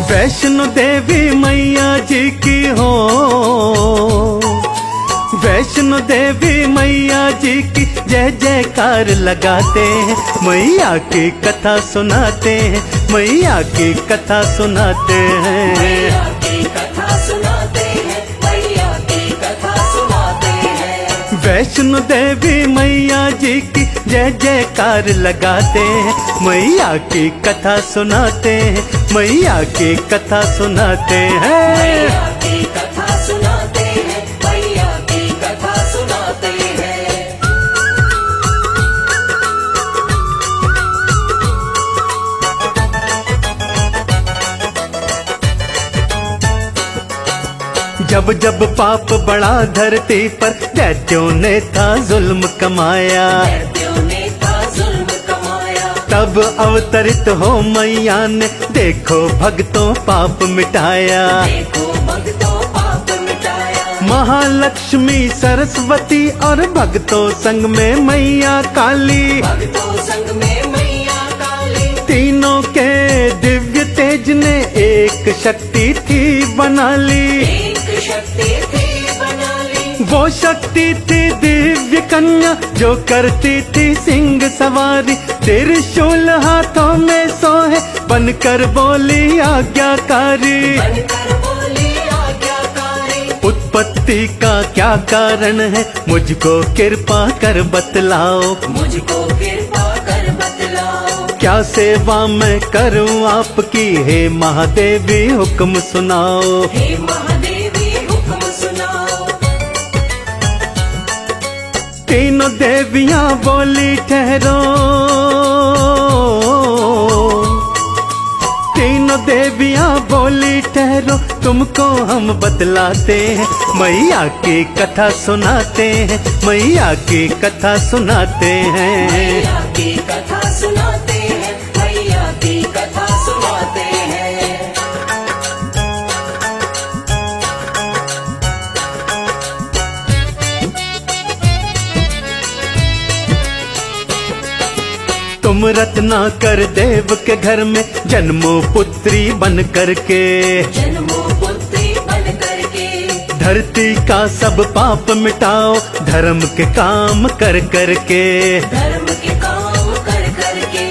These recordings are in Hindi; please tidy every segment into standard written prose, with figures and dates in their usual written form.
वैष्णो देवी मैया जी की हो, वैष्णो देवी मैया जी की जय जयकार लगाते हैं, मैया की कथा सुनाते हैं, मैया की कथा सुनाते हैं, मैया की कथा सुनाते हैं, मैया की कथा सुनाते हैं। वैष्णो देवी मैया जी की जय जयकार लगाते हैं, मैया की कथा सुनाते हैं, मैया की कथा सुनाते हैं। मैया की कथा सुनाते हैं, मैया की कथा सुनाते हैं। जब जब पाप बढ़ा धरती पर दैत्यों ने था जुल्म कमाया, दैत्यों ने था जुल्म कमाया। तब अवतरित हो मैया ने देखो भक्तों पाप मिटाया। देखो भक्तों पाप मिटाया। महालक्ष्मी सरस्वती और भक्तों संग में मैया काली, भक्तों संग में मैया काली। तीनों के दिव्य तेज ने एक शक्ति थी बना ली। एक शक्ति थी बना ली। वो शक्ति थी दिव्य कन्या जो करती थी सिंह सवारी, त्रिशूल हाथों में सोहे बनकर बोली आज्ञाकारी। बनकर बोली आज्ञाकारी। उत्पत्ति का क्या कारण है मुझको कृपा कर बतलाओ, मुझको कृपा कर बतलाओ। क्या सेवा मैं करूं आपकी, हे महादेवी हुक्म सुनाओ। हे महादेवी हुक्म सुनाओ। तीनों देवियां बोली ठहरो, तीनों देवियां बोली ठहरो, तुमको हम बतलाते हैं, मैया की कथा सुनाते हैं, मैया की कथा सुनाते हैं। मैया की कथा सुनाते हैं, मैया की कथा सुनाते हैं। तुम रत्नाकर देव के घर में जन्मो पुत्री बन करके, जन्मो पुत्री बन करके। धरती का सब पाप मिटाओ धर्म के काम कर करके। धर्म के काम कर करके।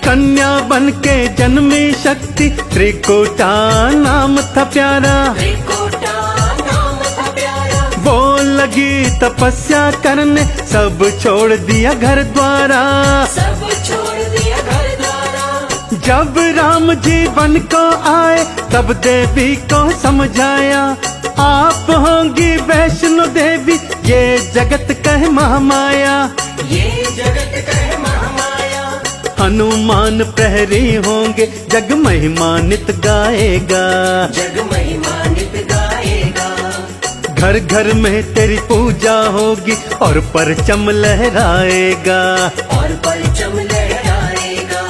कन्या बन के जन्मी शक्ति, त्रिकुटा नाम था प्यारा। त्रिकुटा नाम था प्यारा। वो लगी तपस्या करने, सब छोड़ दिया घर द्वारा। सब छोड़ दिया घर द्वारा। जब राम जी वन को आए तब देवी को समझाया, आप होंगी वैष्णो देवी ये जगत कह महामाया। ये जगत कह महामाया। हनुमान प्रहरी होंगे जग महिमानित गाएगा। जग महिमानित गाएगा। घर घर में तेरी पूजा होगी और परचम लहराएगा। और परचम लहराएगा।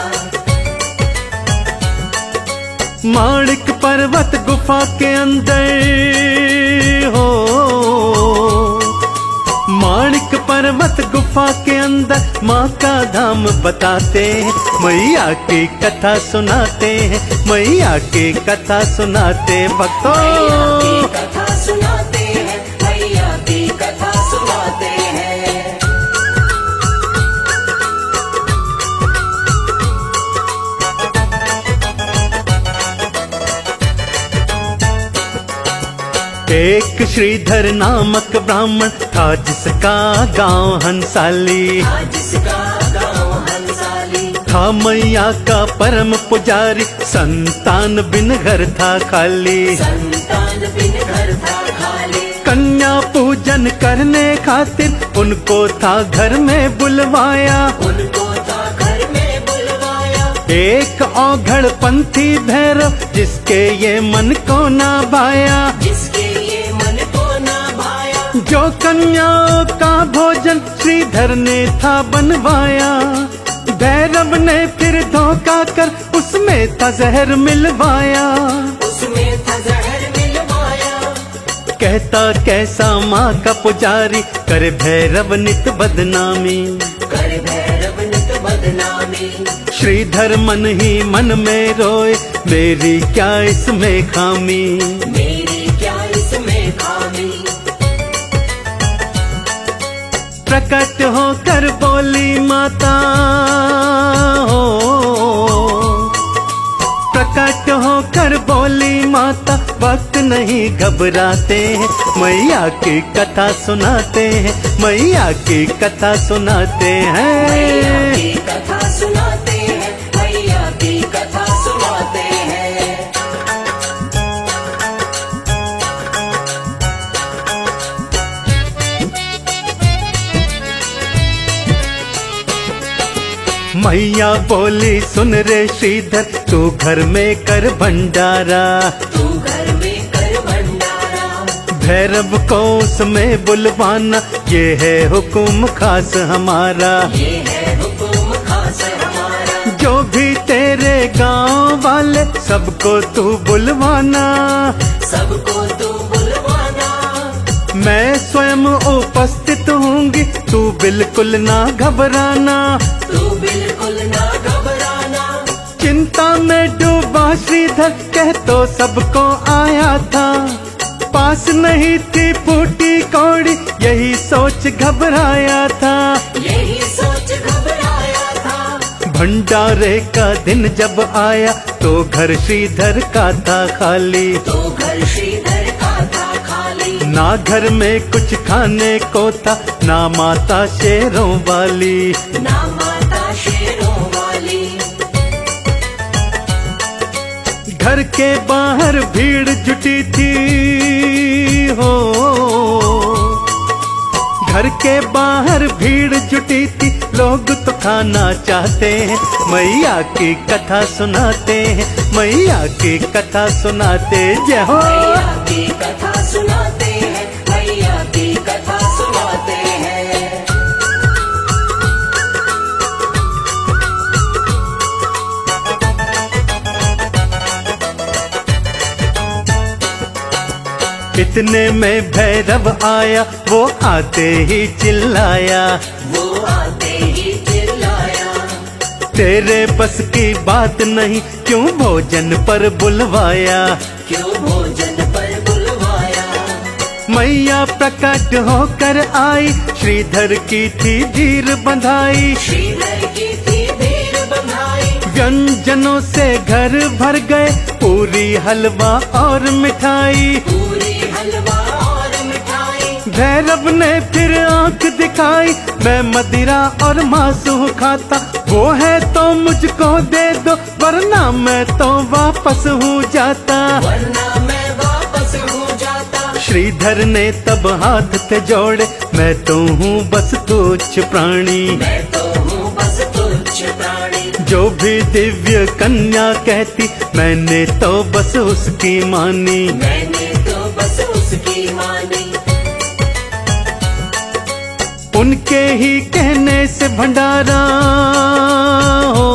माणिक पर्वत गुफा के अंदर हो, माणिक पर्वत गुफा के अंदर माँ का धाम बताते हैं, मैया की कथा सुनाते हैं, मैया की कथा सुनाते भक्तों। मैया की कथा सुनाते हैं, मैया की कथा सुनाते हैं। एक श्रीधर नामक ब्राह्मण था जिसका गांव हंसाली, जिसका गाँव हंसाली। था मैया का परम पुजारी, संतान बिन घर था खाली। संतान बिन घर था खाली। कन्या पूजन करने खातिर उनको था घर में बुलवाया। उनको था घर में बुलवाया। एक औघड़ पंथी भैरव जिसके ये मन को ना भाया, जिसके ये मन को ना भाया। जो कन्याओं का भोजन श्रीधर ने था बनवाया। भैरव ने फिर धोखा कर उसमें था जहर मिलवाया। उसमें था जहर मिलवाया। कहता कैसा माँ का पुजारी, करे भैरव नित बदनामी। कर भैरव नित बदनामी। बदनामी। श्रीधर मन ही मन में रोए, मेरी क्या इसमें खामी, मेरी क्या इसमें खामी। प्रकट होकर बोली माता हो, प्रकट होकर बोली माता, वक्त नहीं घबराते हैं, मैया की कथा सुनाते हैं, मैया की कथा सुनाते मैया हैं। की कथा सुनाते हैं, मैया की कथा सुनाते हैं। मैया बोली सुन रे श्रीधर, तू घर में कर भंडारा, तू घर में कर भंडारा। भैरव को उसमें बुलवाना, ये है हुक्म खास हमारा। ये है हुक्म खास हमारा। जो भी तेरे गांव वाले, सबको तू बुलवाना, सबको तू बुलवाना। मैं स्वयं उपस्थित होंगी, तू बिल्कुल ना घबराना। तू बिल्कुल ना घबराना। चिंता में डूबा श्रीधर, कह तो सबको आया था, पास नहीं थी फूटी कौड़ी, यही सोच घबराया था, यही सोच घबराया था। भंडारे का दिन जब आया, तो घर श्रीधर का था खाली, तो घर श्रीधर का था खाली। ना घर में कुछ खाने को था, ना माता शेरों वाली, ना माता शेरों वाली। घर के बाहर भीड़ जुटी थी हो, घर के बाहर भीड़ जुटी थी, लोग तो खाना चाहते हैं, मैया की कथा सुनाते हैं, मैया की कथा सुनाते, जय हो। मैया की कथा सुनाते हैं, मैया की कथा सुनाते हैं। इतने में भैरव आया, वो आते ही चिल्लाया, वो आते ही चिल्लाया। तेरे बस की बात नहीं, क्यों भोजन पर बुलवाया, क्यों भोजन पर बुलवाया। मैया प्रकट होकर आई, श्रीधर की थी धीर बंधाई, श्रीधर की थी धीर बंधाई। व्यंजनों से घर भर गए, पूरी हलवा और मिठाई, पूरी हलवा और मिठाई। भैरव ने फिर आंख दिखाई, मैं मदिरा और मांस खाता, वो है तो मुझको दे दो, वरना मैं तो वापस हो जाता, वरना मैं वापस हो जाता। श्रीधर ने तब हाथ थे जोड़े, मैं तो हूँ बस तुच्छ प्राणी, मैं तो हूँ बस तुच्छ प्राणी। जो भी दिव्य कन्या कहती, मैंने तो बस उसकी मानी, मैंने तो बस उसकी मानी। उनके ही कहने से भंडारा हो,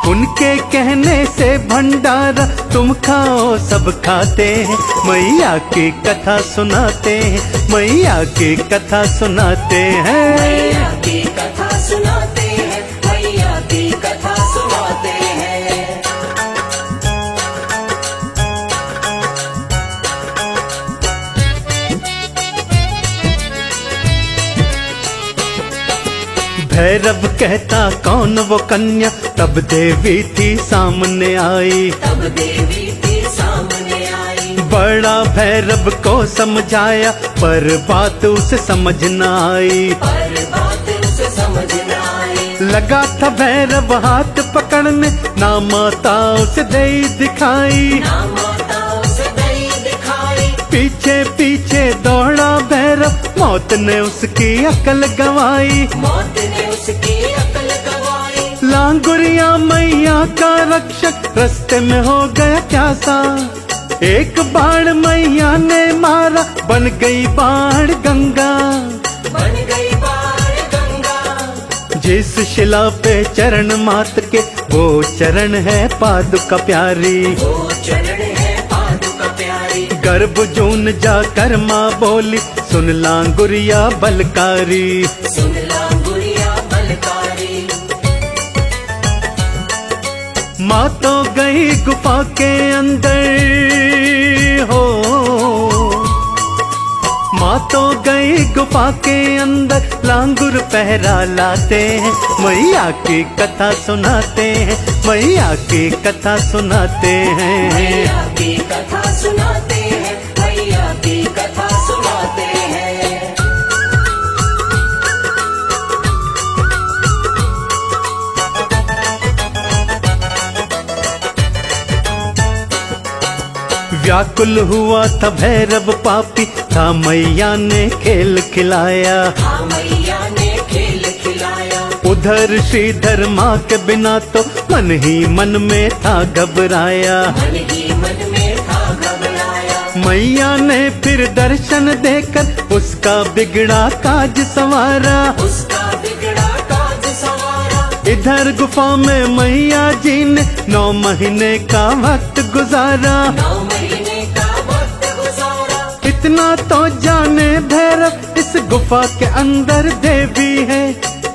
उनके कहने से भंडारा, तुम खाओ सब खाते हैं, मैया की कथा सुनाते हैं, मैया की कथा सुनाते हैं। मैया की कथा सुनाते हैं, मैया की कथा सुनाते हैं। भैरव कहता कौन वो कन्या, तब देवी थी सामने आई, तब देवी थी सामने आई। बड़ा भैरव को समझाया, पर बात उसे समझ न आई, पर बात उसे समझ न आई। लगा था भैरव हाथ पकड़ने, ना माता उसे दे दिखाई, ना माता उसे दई दिखाई। पीछे पीछे दौड़ा भैरव, मौत ने उसकी अकल गंवाई, मौत ने उसकी अकल गंवाई। लांगुरिया मैया का रक्षक, रास्ते में हो गया प्यासा, एक बाण मैया ने मारा, बन गई बाण गंगा, बन गई बाण गंगा। जिस शिला पे चरण मात के, वो चरण है पादुका प्यारी, वो चरण है पादुका प्यारी। गर्भ जून जाकर माँ बोली, सुन लांगुरिया बलकारी, सुन लांगुरिया बल माँ तो गई गुफा के अंदर हो, माँ तो गई गुफा के अंदर, लांगुर पहरा लाते हैं, मैया की कथा सुनाते हैं, मैया की कथा सुनाते हैं। मैया की कथा सुनाते हैं, मैया की कथा सुनाते हैं। व्याकुल हुआ था भैरव पापी, था मैया ने खेल खिलाया, हाँ मैया ने खेल खिलाया। उधर श्रीधर माँ के बिना तो मन ही मन में था घबराया, मन ही मन में था घबराया। मैया ने फिर दर्शन देकर उसका बिगड़ा काज संवारा, उसका बिगड़ा काज संवारा। इधर गुफा में मैया जी ने 9 महीने का वक्त गुजारा। 9 महीने का वक्त गुजारा। इतना तो जाने भैरव इस गुफा के अंदर देवी है।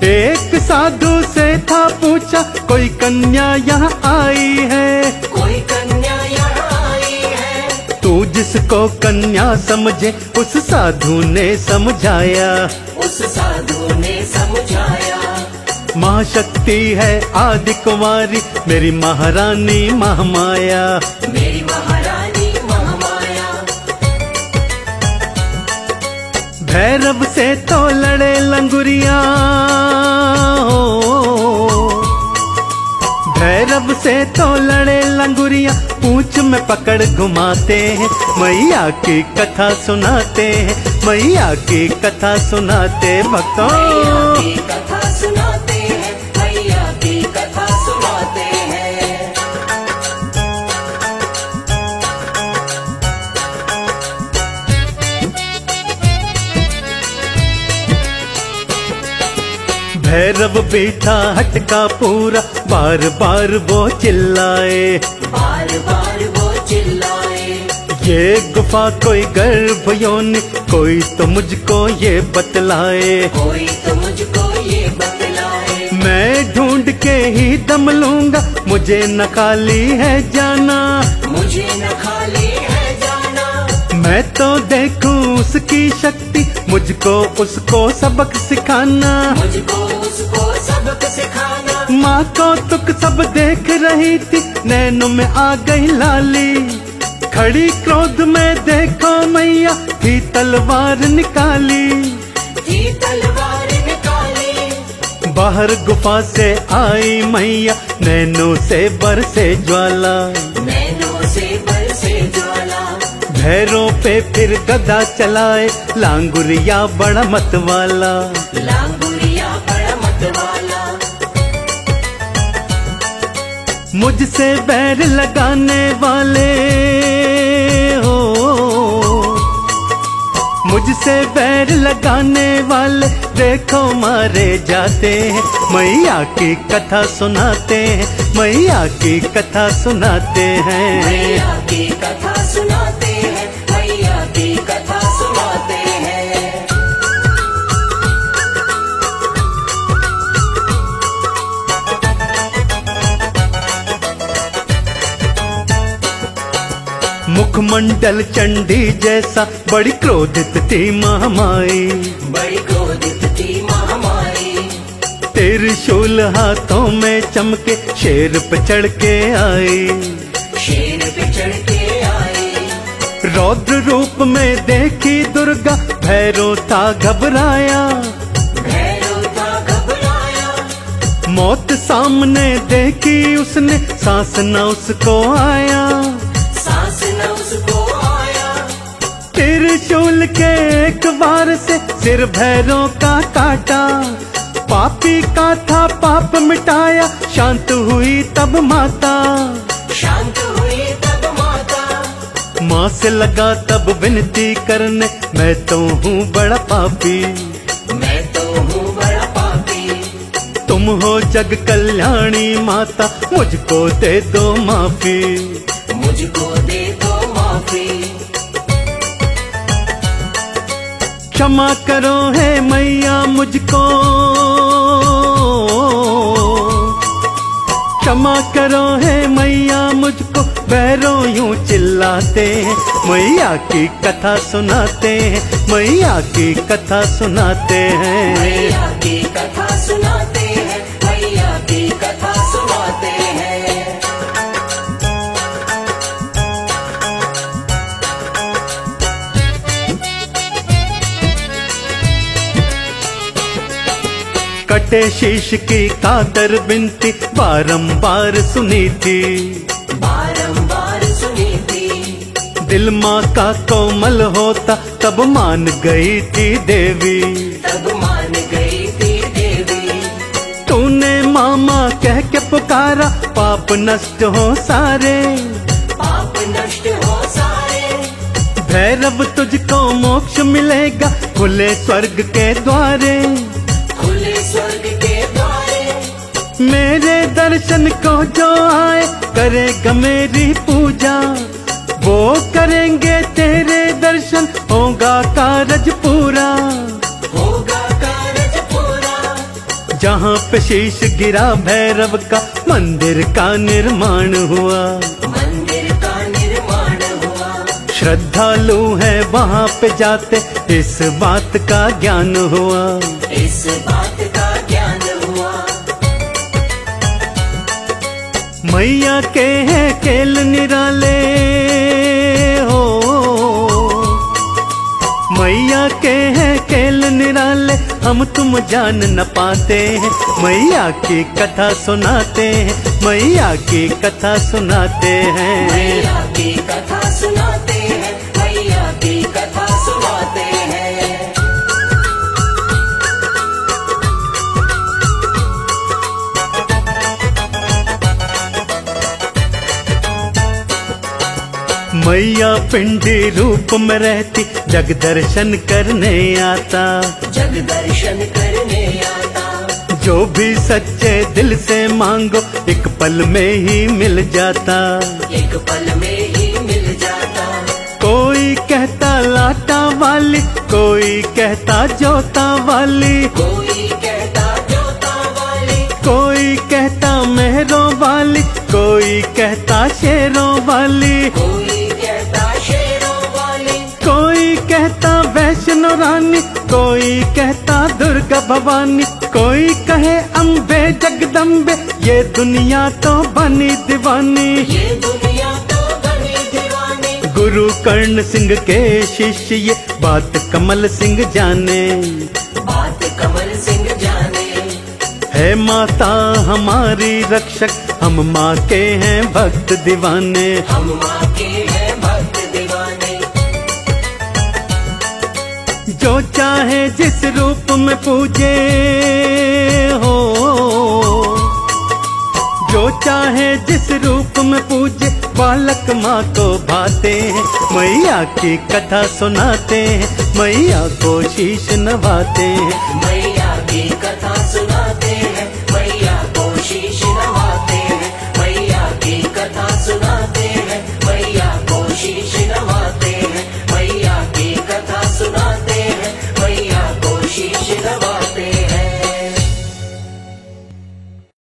एक साधु से था पूछा, कोई कन्या यहाँ आई है? कोई कन्या यहाँ आई है। तू जिसको कन्या समझे उस साधु ने समझाया, उस साधु ने समझाया। महाशक्ति है आदि कुमारी, मेरी महारानी महामाया, मेरी महारानी महामाया। भैरव से तो लड़े लंगुरिया, भैरव से तो लड़े लंगुरिया, पूंछ में पकड़ घुमाते हैं, मैया की कथा सुनाते हैं, मैया की कथा सुनाते भक्तों। मैया की कथा सुनाते हैं, मैया की कथा सुनाते हैं। भैरव बैठा हटका पूरा, बार बार वो चिल्लाए, बार बार वो चिल्लाए। ये गुफा कोई गर्भ योनि, कोई तो मुझको ये बतलाए, कोई तो मुझको ये बतलाए। मैं ढूंढ के ही दम लूंगा, मुझे न खाली है जाना, मुझे न खाली है जाना। मैं तो देखूं उसकी शक्ति, मुझको उसको सबक सिखाना, मुझको उसको सबक सिखाना। माँ को तुक सब देख रही थी, नैनों में आ गई लाली, खड़ी क्रोध में देखो मैया थी तलवार निकाली, थी तलवार निकाली। बाहर गुफा से आई मैया, नैनों से बरसे ज्वाला, नैनों से बरसे ज्वाला। भैरों पे फिर गदा चलाए, लांगुरिया बड़ा मत वाला, लांगुरिया बड़ा मत वाला। मुझसे बैर लगाने वाले हो, मुझसे बैर लगाने वाले देखो मारे जाते हैं, मैया की कथा सुनाते हैं, मैया की कथा सुनाते हैं। मैया की कथा सुनाते हैं, मैया की कथा सुनाते हैं। मुखमंडल चंडी जैसा बड़ी क्रोधित थी महामाई, बड़ी क्रोधित थी महामाई। त्रिशूल हाथों में चमके शेर पे चढ़ के आई, शेर पे चढ़ के आई। रौद्र रूप में देखी दुर्गा, भैरव था घबराया, भैरव था घबराया। मौत सामने देखी उसने, सांस न उसको आया, सांस न उसको आया। त्रिशूल के एक बार से सिर भैरव का काटा, पापी का था पाप मिटाया, शांत हुई तब माता, शांत हुई तब माता। माँ से लगा तब विनती करने, मैं तो हूँ बड़ा पापी, मैं तो हूँ बड़ा पापी। तुम हो जग कल्याणी माता, मुझको दे दो माफी, मुझको दे दो माफी। क्षमा करो है मैया मुझको, क्षमा करो है मैया मुझको, भैरों यूं चिल्लाते हैं। मैया की कथा सुनाते हैं, मैया की कथा सुनाते हैं। मैया की कथा सुनाते हैं, मैया की कथा सुनाते हैं। कटे शीश की कातर बिनती बारंबार सुनी थी, बारंबार सुनी थी। दिल माँ का कोमल होता तब मान गई थी देवी, तब मान गई थी देवी। तूने मामा कह के पुकारा, पाप नष्ट हो सारे, पाप नष्ट हो सारे। भैरव तुझको मोक्ष मिलेगा, खुले स्वर्ग के द्वारे, खुले स्वर्ग के द्वारे। मेरे दर्शन को जो आए करेगा मेरी पूजा, वो करेंगे तेरे दर्शन, होगा कारज पूरा, होगा कारज पूरा। जहाँ पे शीश गिरा भैरव का, मंदिर का निर्माण हुआ, मंदिर का निर्माण हुआ। श्रद्धालु है वहाँ पे जाते, इस बात का ज्ञान हुआ, इस बात का ज्ञान हुआ। मैया के हैं खेल निराले हो, मैया के हैं खेल निराले, हम तुम जान न पाते हैं। मैया की कथा सुनाते हैं, मैया की कथा सुनाते हैं। मैया की कथा सुनाते हैं, मैया की कथा सुनाते हैं। मैया पिंडी रूप में रहती, जग दर्शन करने आता, जग दर्शन करने आता। जो भी सच्चे दिल से मांगो, एक पल में ही मिल जाता, एक पल में ही मिल जाता। कोई कहता लाटा वाली, कोई कहता जोता वाली, कोई कहता जोता वाली, कोई कहता मेहरों वाली, कोई कहता शेरों वाली, कोई कहता शेरों वाली। कोई कहता वैष्णो रानी, कोई कहता दुर्गा भवानी, कोई कहे अम्बे जगदम्बे, ये दुनिया तो बनी दीवानी। ये दुनिया तो बनी दीवानी। गुरु कर्ण सिंह के शिष्य ये बात कमल सिंह जाने, बात कमल सिंह जाने। है माता हमारी रक्षक, हम माँ के हैं भक्त दीवाने, हम माँ के हैं भक्त दीवाने। जो चाहे जिस रूप में पूजे हो, जो चाहे जिस रूप में पूजे, बालक माँ को भाते हैं। मैया की कथा सुनाते हैं, मैया को शीश नवाते हैं। मैया की कथा सुनाते हैं,